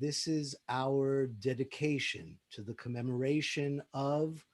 This is our dedication to the commemoration of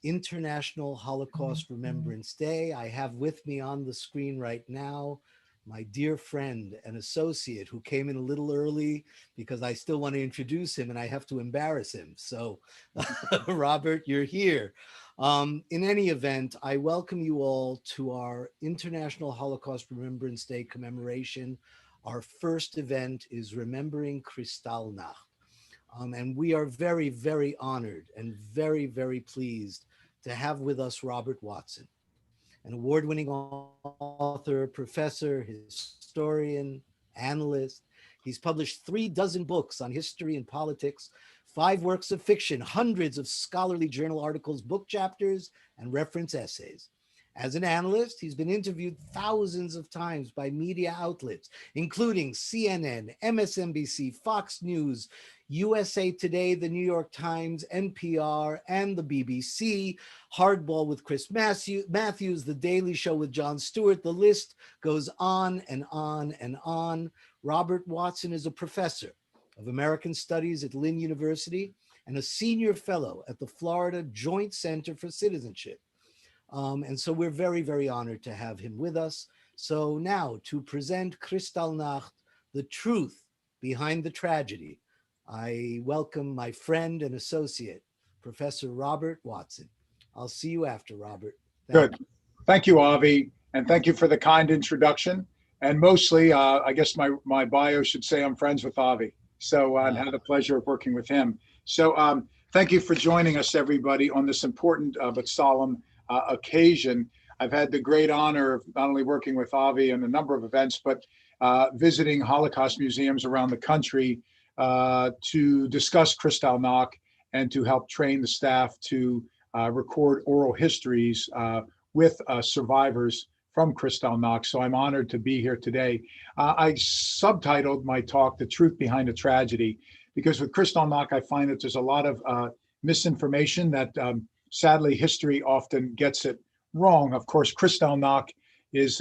International Holocaust Remembrance Day. I have with me on the screen right now my dear friend and associate who came in a little early because I still want to introduce him and I have to embarrass him. So, Robert, you're here. In any event, I welcome you all to our International Holocaust Remembrance Day commemoration. Our first event is Remembering Kristallnacht. And we are very, very honored and very, very pleased to have with us Robert Watson, an award-winning author, professor, historian, analyst. He's published 36 books on history and politics, 5 works of fiction, hundreds of scholarly journal articles, book chapters, and reference essays. As an analyst, he's been interviewed thousands of times by media outlets, including CNN, MSNBC, Fox News, USA Today, the New York Times, NPR, and the BBC, Hardball with Chris Matthews, The Daily Show with Jon Stewart. The list goes on and on and on. Robert Watson is a professor of American Studies at Lynn University and a senior fellow at the Florida Joint Center for Citizenship. And so we're very, very honored to have him with us. So now to present Kristallnacht, the truth behind the tragedy, I welcome my friend and associate, Professor Robert Watson. I'll see you after, Robert. Good. Thank you, Avi. And thank you for the kind introduction. And mostly, I guess my bio should say I'm friends with Avi. So I had the pleasure of working with him. So thank you for joining us, everybody, on this important but solemn occasion. I've had the great honor of not only working with Avi in a number of events, but visiting Holocaust museums around the country to discuss Kristallnacht and to help train the staff to record oral histories with survivors from Kristallnacht. So I'm honored to be here today. I subtitled my talk, The Truth Behind the Tragedy, because with Kristallnacht, I find that there's a lot of misinformation that sadly history often gets it wrong. Of course, Kristallnacht means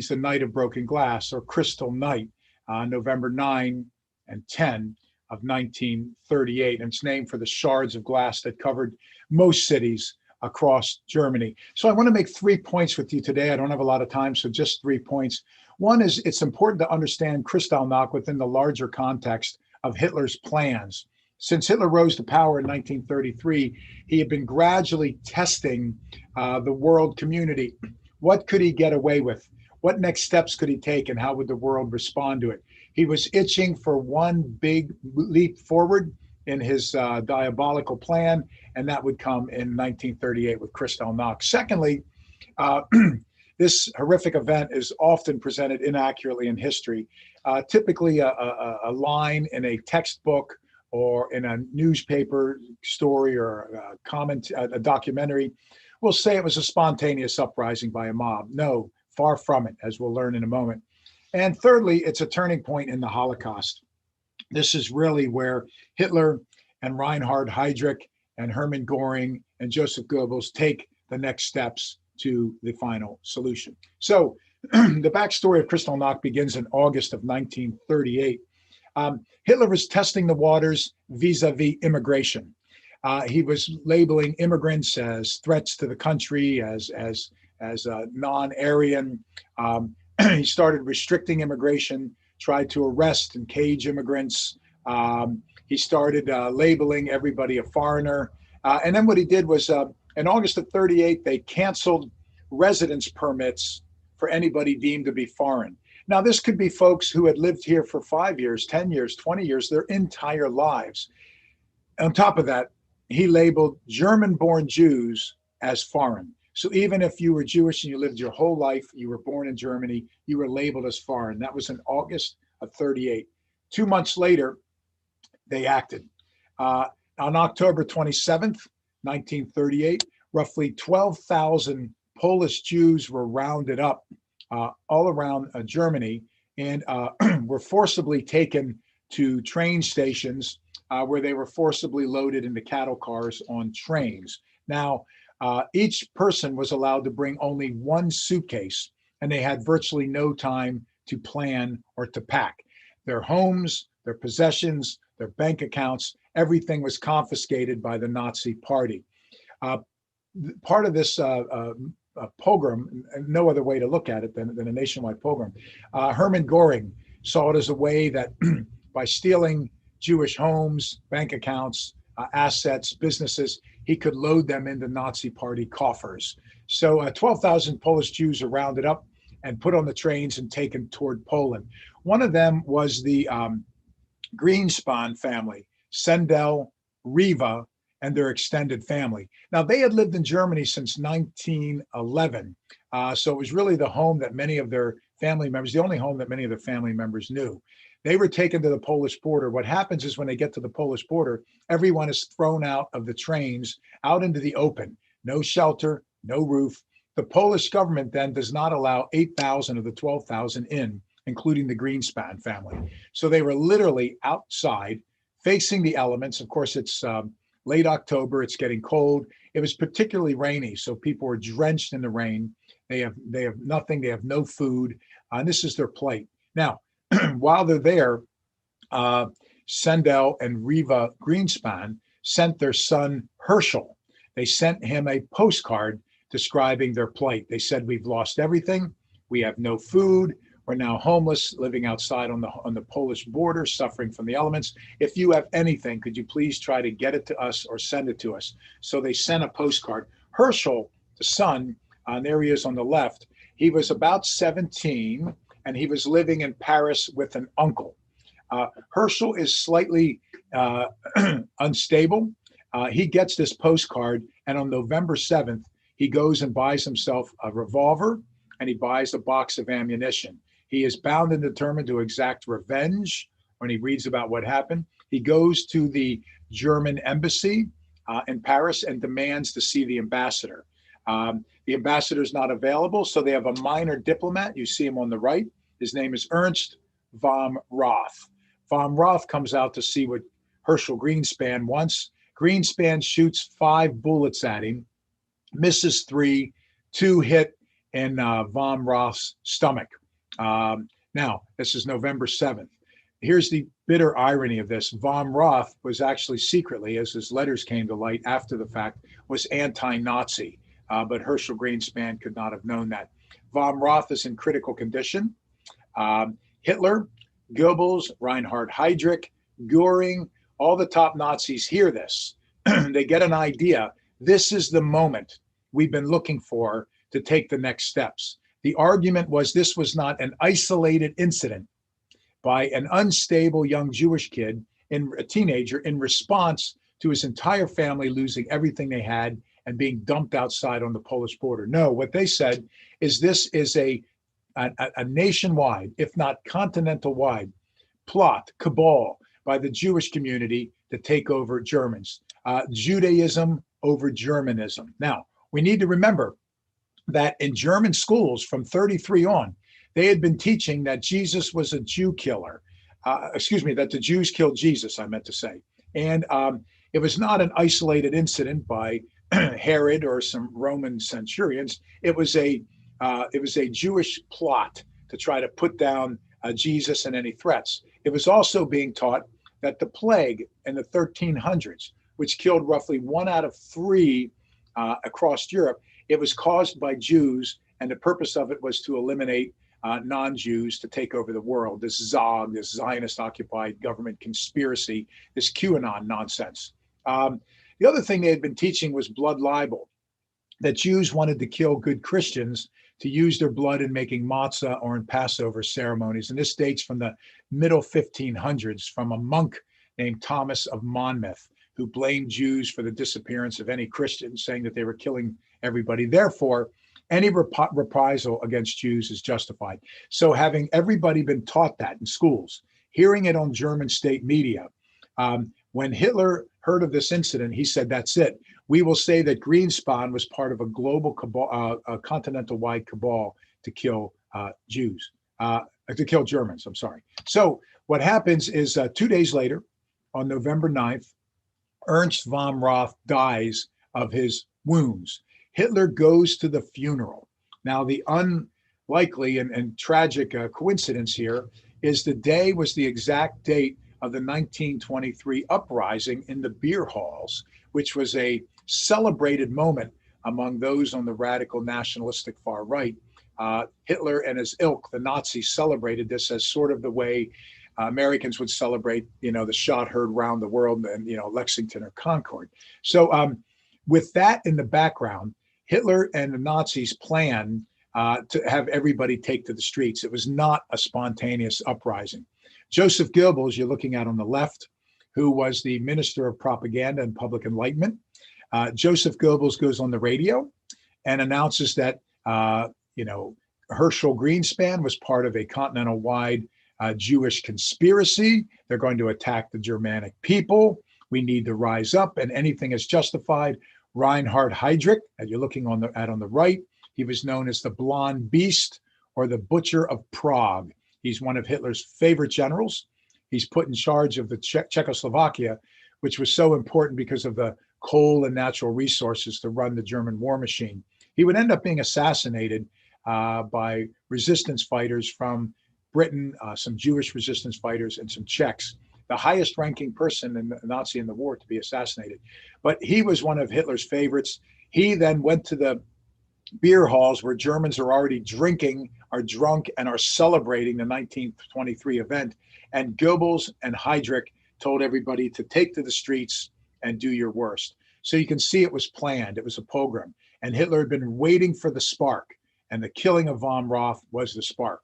the night of broken glass, or Crystal Night, November 9 and 10 of 1938. And it's named for the shards of glass that covered most cities across Germany. So I want to make 3 points with you today. I don't have a lot of time, so just 3 points. One is it's important to understand Kristallnacht within the larger context of Hitler's plans. Since Hitler rose to power in 1933, he had been gradually testing the world community. What could he get away with? What next steps could he take, and how would the world respond to it? He was itching for one big leap forward in his diabolical plan, and that would come in 1938 with Kristallnacht. Secondly, this horrific event is often presented inaccurately in history. Typically, a line in a textbook or in a newspaper story or a documentary will say it was a spontaneous uprising by a mob. No, far from it, as we'll learn in a moment. And thirdly, it's a turning point in the Holocaust. This is really where Hitler and Reinhard Heydrich and Hermann Göring and Joseph Goebbels take the next steps to the final solution. So the backstory of Kristallnacht begins in August of 1938. Hitler was testing the waters vis-a-vis immigration. He was labeling immigrants as threats to the country, as non-Aryan. He started restricting immigration, tried to arrest and cage immigrants. He started labeling everybody a foreigner. And then what he did was in August of 38, they canceled residence permits for anybody deemed to be foreign. Now, this could be folks who had lived here for 5 years, 10 years, 20 years, their entire lives. On top of that, he labeled German-born Jews as foreign. So even if you were Jewish and you lived your whole life, you were born in Germany, you were labeled as foreign. That was in August of 38. 2 months later, they acted. On October 27th, 1938, roughly 12,000 Polish Jews were rounded up all around Germany and were forcibly taken to train stations where they were forcibly loaded into cattle cars on trains. Now, each person was allowed to bring only one suitcase, and they had virtually no time to plan or to pack. their homes, their possessions, their bank accounts, everything was confiscated by the Nazi Party. Uh, Part of this pogrom, and no other way to look at it than a nationwide pogrom, Hermann Goring saw it as a way that by stealing Jewish homes, bank accounts, assets, businesses, he could load them into Nazi Party coffers. So 12,000 Polish Jews are rounded up and put on the trains and taken toward Poland. One of them was the Greenspan family, Sendel, Riva, and their extended family. Now, they had lived in Germany since 1911. So it was really the home that many of their family members, the only home that many of their family members knew. They were taken to the Polish border. What happens is when they get to the Polish border, everyone is thrown out of the trains out into the open. No shelter, no roof. The Polish government then does not allow 8,000 of the 12,000 in, including the Greenspan family. So they were literally outside facing the elements. Of course, it's late October, it's getting cold. It was particularly rainy, so people were drenched in the rain. They have nothing, they have no food, and this is their plight. Now, while they're there, Sendel and Riva Greenspan sent their son Herschel. They sent him a postcard describing their plight. They said, "We've lost everything. We have no food. We're now homeless, living outside on the Polish border, suffering from the elements. If you have anything, could you please try to get it to us or send it to us?" So they sent a postcard. Herschel, the son, there he is on the left, he was about 17 and he was living in Paris with an uncle. Herschel is slightly unstable. He gets this postcard, and on November 7th, he goes and buys himself a revolver and he buys a box of ammunition. He is bound and determined to exact revenge. When he reads about what happened, he goes to the German embassy in Paris and demands to see the ambassador. The ambassador is not available, so they have a minor diplomat. You see him on the right. His name is Ernst von Roth. Von Roth comes out to see what Herschel Greenspan wants. Greenspan shoots 5 bullets at him, misses 3, 2 hit in von Roth's stomach. Now, this is November 7th. Here's the bitter irony of this. Von Roth was actually secretly, as his letters came to light after the fact, was anti-Nazi, but Herschel Greenspan could not have known that. Von Roth is in critical condition. Hitler, Goebbels, Reinhard Heydrich, Goering, all the top Nazis hear this. They get an idea. This is the moment we've been looking for to take the next steps. The argument was this was not an isolated incident by an unstable young Jewish kid, a teenager, in response to his entire family losing everything they had and being dumped outside on the Polish border. No, what they said is this is a nationwide, if not continental-wide, plot, cabal by the Jewish community to take over Germans. Judaism over Germanism. Now, we need to remember that in German schools from 33 on, they had been teaching that Jesus was a Jew killer. That the Jews killed Jesus, I meant to say. And it was not an isolated incident by Herod or some Roman centurions. It was a Jewish plot to try to put down Jesus and any threats. It was also being taught that the plague in the 1300s, which killed roughly 1 out of 3 across Europe, it was caused by Jews, and the purpose of it was to eliminate non-Jews to take over the world. This Zog, this Zionist-occupied government conspiracy, this QAnon nonsense. The other thing they had been teaching was blood libel, that Jews wanted to kill good Christians to use their blood in making matzah or in Passover ceremonies. And this dates from the middle 1500s from a monk named Thomas of Monmouth, who blamed Jews for the disappearance of any Christians, saying that they were killing everybody. Therefore, any reprisal against Jews is justified. So having everybody been taught that in schools, hearing it on German state media, when Hitler heard of this incident, he said, that's it. We will say that Greenspan was part of a global cabal, a continental-wide cabal to kill Jews, to kill Germans, I'm sorry. So what happens is 2 days later, on November 9th, Ernst von Roth dies of his wounds. Hitler goes to the funeral. Now, the unlikely and tragic coincidence here is the day was the exact date of the 1923 uprising in the beer halls, which was a celebrated moment among those on the radical nationalistic far right. Hitler and his ilk, the Nazis, celebrated this as sort of the way Americans would celebrate, the shot heard round the world and, Lexington or Concord. So with that in the background, Hitler and the Nazis planned to have everybody take to the streets. It was not a spontaneous uprising. Joseph Goebbels, you're looking at on the left, who was the Minister of Propaganda and Public Enlightenment. Joseph Goebbels goes on the radio and announces that, Herschel Greenspan was part of a continental-wide Jewish conspiracy. They're going to attack the Germanic people. We need to rise up, and anything is justified. Reinhard Heydrich, that you're looking on the right, he was known as the Blonde Beast or the Butcher of Prague. He's one of Hitler's favorite generals. He's put in charge of the Czechoslovakia, which was so important because of the coal and natural resources to run the German war machine. He would end up being assassinated by resistance fighters from Britain, some Jewish resistance fighters, and some Czechs. The highest ranking person in the Nazi in the war to be assassinated. But he was one of Hitler's favorites. He then went to the beer halls where Germans are already drinking, are drunk, and are celebrating the 1923 event. And Goebbels and Heydrich told everybody to take to the streets and do your worst. So you can see it was planned. It was a pogrom. And Hitler had been waiting for the spark. And the killing of von Roth was the spark.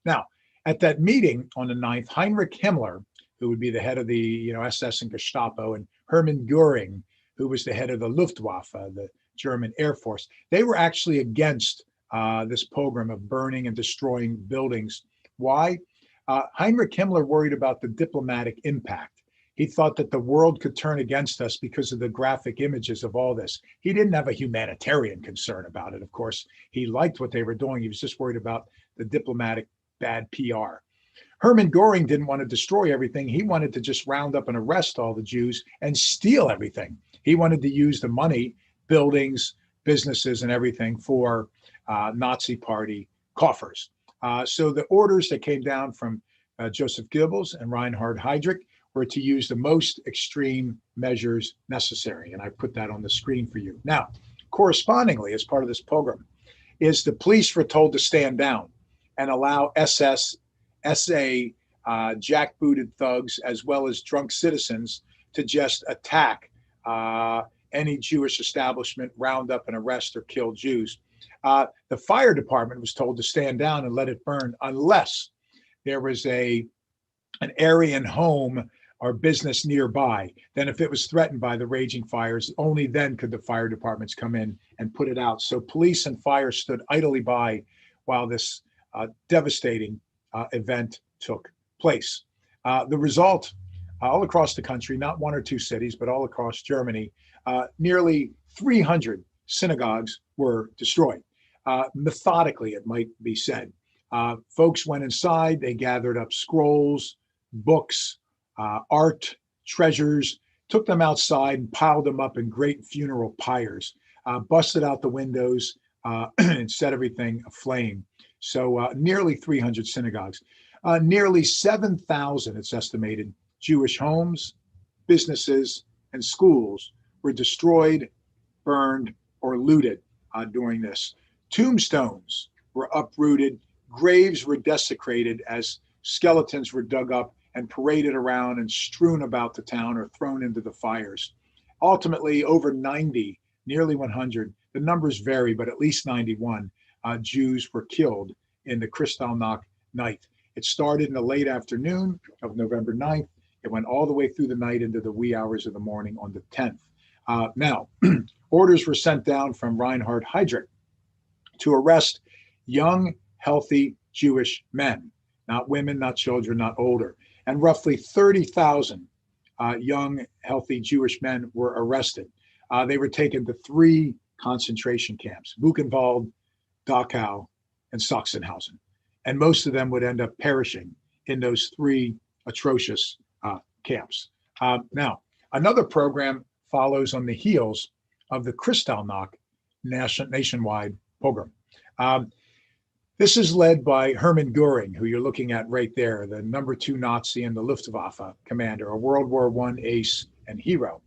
Now, at that meeting on the 9th, Heinrich Himmler, who would be the head of the SS and Gestapo, and Hermann Goering, who was the head of the Luftwaffe, the German Air Force, they were actually against this pogrom of burning and destroying buildings. Why? Heinrich Himmler worried about the diplomatic impact. He thought that the world could turn against us because of the graphic images of all this. He didn't have a humanitarian concern about it, of course. He liked what they were doing. He was just worried about the diplomatic bad PR. Hermann Goering didn't want to destroy everything. He wanted to just round up and arrest all the Jews and steal everything. He wanted to use the money, buildings, businesses, and everything for Nazi party coffers. So the orders that came down from Joseph Goebbels and Reinhard Heydrich were to use the most extreme measures necessary. And I put that on the screen for you. Now, correspondingly, as part of this pogrom, is the police were told to stand down and allow SS, SA, jackbooted thugs, as well as drunk citizens to just attack any Jewish establishment, round up and arrest or kill Jews. The fire department was told to stand down and let it burn unless there was an Aryan home or business nearby. Then if it was threatened by the raging fires, only then could the fire departments come in and put it out. So police and fire stood idly by while this devastating event took place. The result, all across the country, not one or two cities, but all across Germany, nearly 300 synagogues were destroyed. Methodically, it might be said. Folks went inside, they gathered up scrolls, books, art, treasures, took them outside and piled them up in great funeral pyres, busted out the windows and set everything aflame. So nearly 300 synagogues. Nearly 7,000, it's estimated, Jewish homes, businesses, and schools were destroyed, burned, or looted during this. Tombstones were uprooted, graves were desecrated as skeletons were dug up and paraded around and strewn about the town or thrown into the fires. Ultimately, over 90, nearly 100, the numbers vary, but at least 91 Jews were killed in the Kristallnacht night. It started in the late afternoon of November 9th. It went all the way through the night into the wee hours of the morning on the 10th. Now, orders were sent down from Reinhard Heydrich to arrest young, healthy Jewish men, not women, not children, not older. And roughly 30,000 young, healthy Jewish men were arrested. They were taken to 3 concentration camps, Buchenwald, Dachau, and Sachsenhausen. And most of them would end up perishing in those 3 atrocious camps. Now, another program follows on the heels of the Kristallnacht nationwide pogrom. This is led by Hermann Goering, who you're looking at right there, the number two Nazi and the Luftwaffe commander, a World War I ace and hero.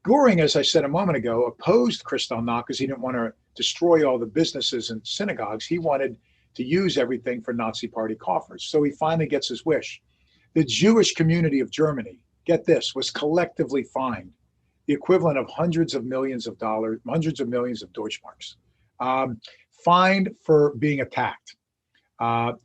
Goering, as I said a moment ago, opposed Kristallnacht because he didn't want to destroy all the businesses and synagogues. He wanted to use everything for Nazi party coffers. So he finally gets his wish. The Jewish community of Germany, get this, was collectively fined the equivalent of hundreds of millions of dollars, hundreds of millions of Deutschmarks, um, fined for being attacked.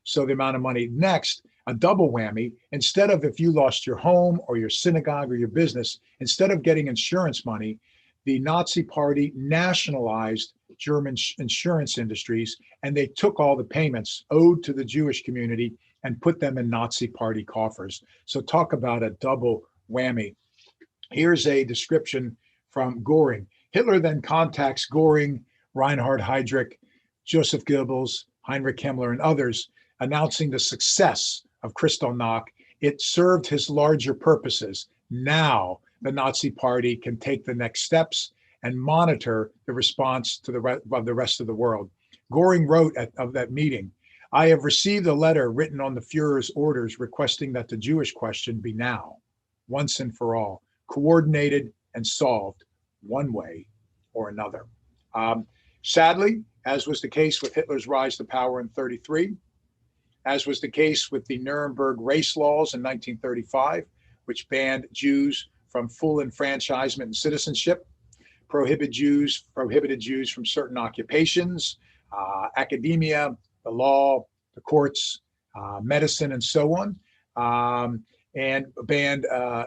So the amount of money. Next, a double whammy. Instead of if you lost your home or your synagogue or your business, instead of getting insurance money, the Nazi Party nationalized German insurance industries and they took all the payments owed to the Jewish community and put them in Nazi Party coffers. So talk about a double whammy. Here's a description from Goering. Hitler then contacts Goering, Reinhard Heydrich, Joseph Goebbels, Heinrich Himmler, and others, announcing the success of Kristallnacht. It served his larger purposes. Now the Nazi Party can take the next steps and monitor the response to the rest of the world. Goring wrote of that meeting, I have received a letter written on the Fuhrer's orders requesting that the Jewish question be now, once and for all, coordinated and solved one way or another. Um, Sadly, as was the case with Hitler's rise to power in 1933, as was the case with the Nuremberg race laws in 1935, which banned Jews from full enfranchisement and citizenship, prohibited Jews from certain occupations, academia, the law, the courts, medicine, and so on, and banned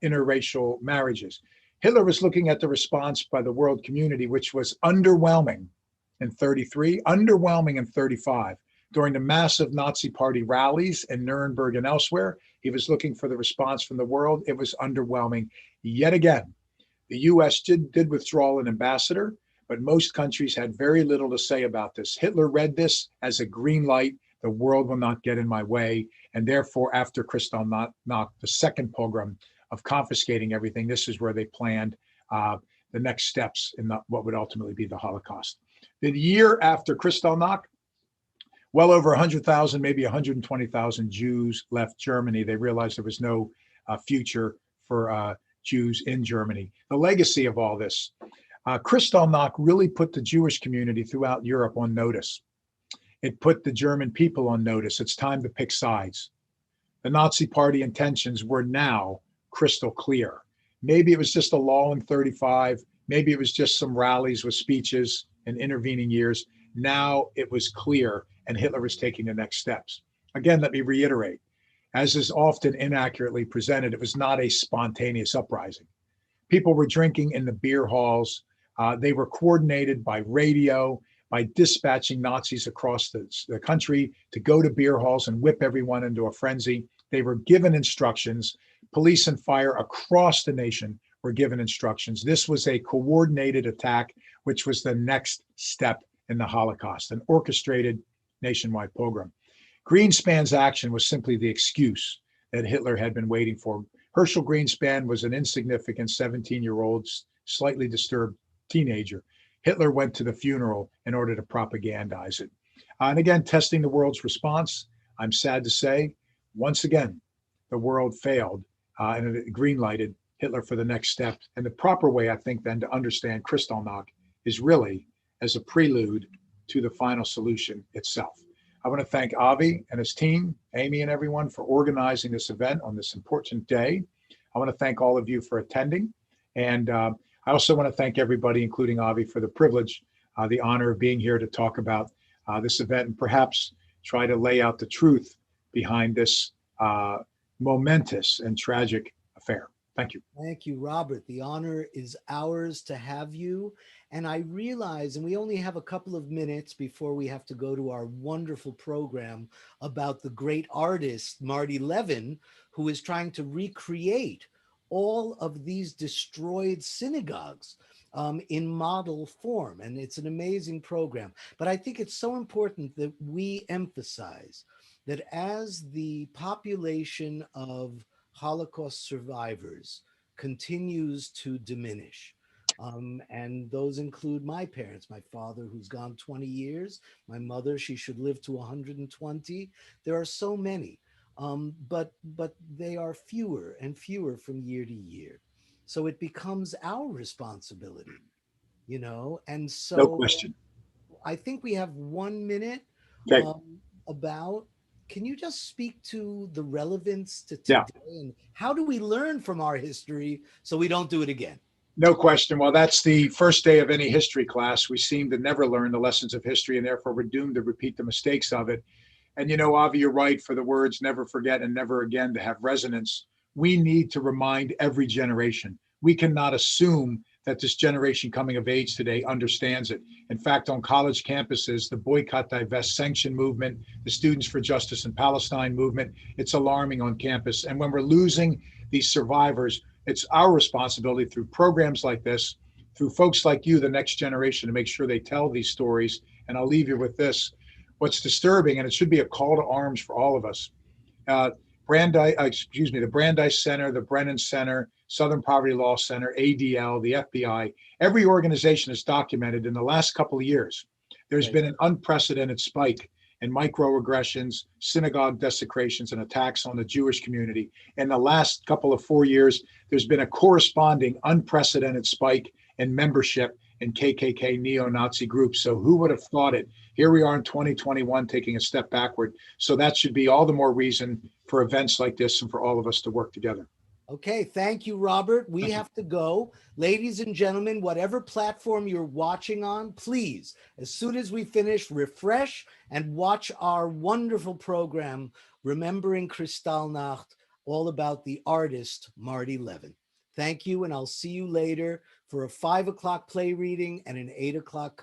interracial marriages. Hitler was looking at the response by the world community, which was underwhelming in 1933, underwhelming in 1935. During the massive Nazi Party rallies in Nuremberg and elsewhere, he was looking for the response from the world. It was underwhelming yet again. The US did withdraw an ambassador, but most countries had very little to say about this. Hitler read this as a green light. The world will not get in my way. And therefore, after Kristallnacht, the second pogrom of confiscating everything, this is where they planned the next steps in what would ultimately be the Holocaust. The year after Kristallnacht, well over 100,000, maybe 120,000 Jews left Germany. They realized there was no future for Jews in Germany. The legacy of all this, Kristallnacht really put the Jewish community throughout Europe on notice. It put the German people on notice. It's time to pick sides. The Nazi Party intentions were now crystal clear. Maybe it was just a lull in 1935. Maybe it was just some rallies with speeches in intervening years. Now it was clear, and Hitler was taking the next steps. Again, let me reiterate, as is often inaccurately presented, it was not a spontaneous uprising. People were drinking in the beer halls. They were coordinated by radio, by dispatching Nazis across the country to go to beer halls and whip everyone into a frenzy. They were given instructions. Police and fire across the nation were given instructions. This was a coordinated attack, which was the next step in the Holocaust, an orchestrated nationwide pogrom. Greenspan's action was simply the excuse that Hitler had been waiting for. Herschel Greenspan was an insignificant 17-year-old, slightly disturbed teenager. Hitler went to the funeral in order to propagandize it. And again, testing the world's response, I'm sad to say, once again, the world failed and it green-lighted Hitler for the next step. And the proper way, I think, then to understand Kristallnacht is really as a prelude to the final solution itself. I want to thank Avi and his team, Amy and everyone for organizing this event on this important day. I want to thank all of you for attending. And I also want to thank everybody, including Avi, for the privilege, the honor of being here to talk about this event and perhaps try to lay out the truth behind this momentous and tragic affair. Thank you. Thank you, Robert. The honor is ours to have you. And I realize, and we only have a couple of minutes before we have to go to our wonderful program about the great artist, Marty Levin, who is trying to recreate all of these destroyed synagogues in model form. And it's an amazing program. But I think it's so important that we emphasize that as the population of Holocaust survivors continues to diminish, And those include my parents, my father, who's gone 20 years, my mother, she should live to 120. There are so many, but they are fewer and fewer from year to year. So it becomes our responsibility, and No so question. I think we have 1 minute Okay. about. Can you just speak to the relevance to Yeah. today and how do we learn from our history so we don't do it again? No question. Well, that's the first day of any history class. We seem to never learn the lessons of history, and therefore we're doomed to repeat the mistakes of it. And Avi, you're right for the words never forget and never again to have resonance. We need to remind every generation. We cannot assume that this generation coming of age today understands it. In fact, on college campuses, the boycott, divest, sanction movement, the Students for Justice in Palestine movement, it's alarming on campus. And when we're losing these survivors, it's our responsibility through programs like this, through folks like you, the next generation, to make sure they tell these stories. And I'll leave you with this. What's disturbing, and it should be a call to arms for all of us. Uh, the Brandeis Center, the Brennan Center, Southern Poverty Law Center, ADL, the FBI, every organization has documented in the last couple of years, there's Right. been an unprecedented spike in microaggressions, synagogue desecrations, and attacks on the Jewish community. In the last couple of 4 years, there's been a corresponding unprecedented spike in membership in KKK neo-Nazi groups. So who would have thought it? Here we are in 2021 taking a step backward. So that should be all the more reason for events like this and for all of us to work together. Okay, thank you, Robert. We Thank you. have to go. Ladies and gentlemen, whatever platform you're watching on, please, as soon as we finish, refresh and watch our wonderful program, Remembering Kristallnacht, all about the artist Marty Levin. Thank you, and I'll see you later for a 5 o'clock play reading and an 8 o'clock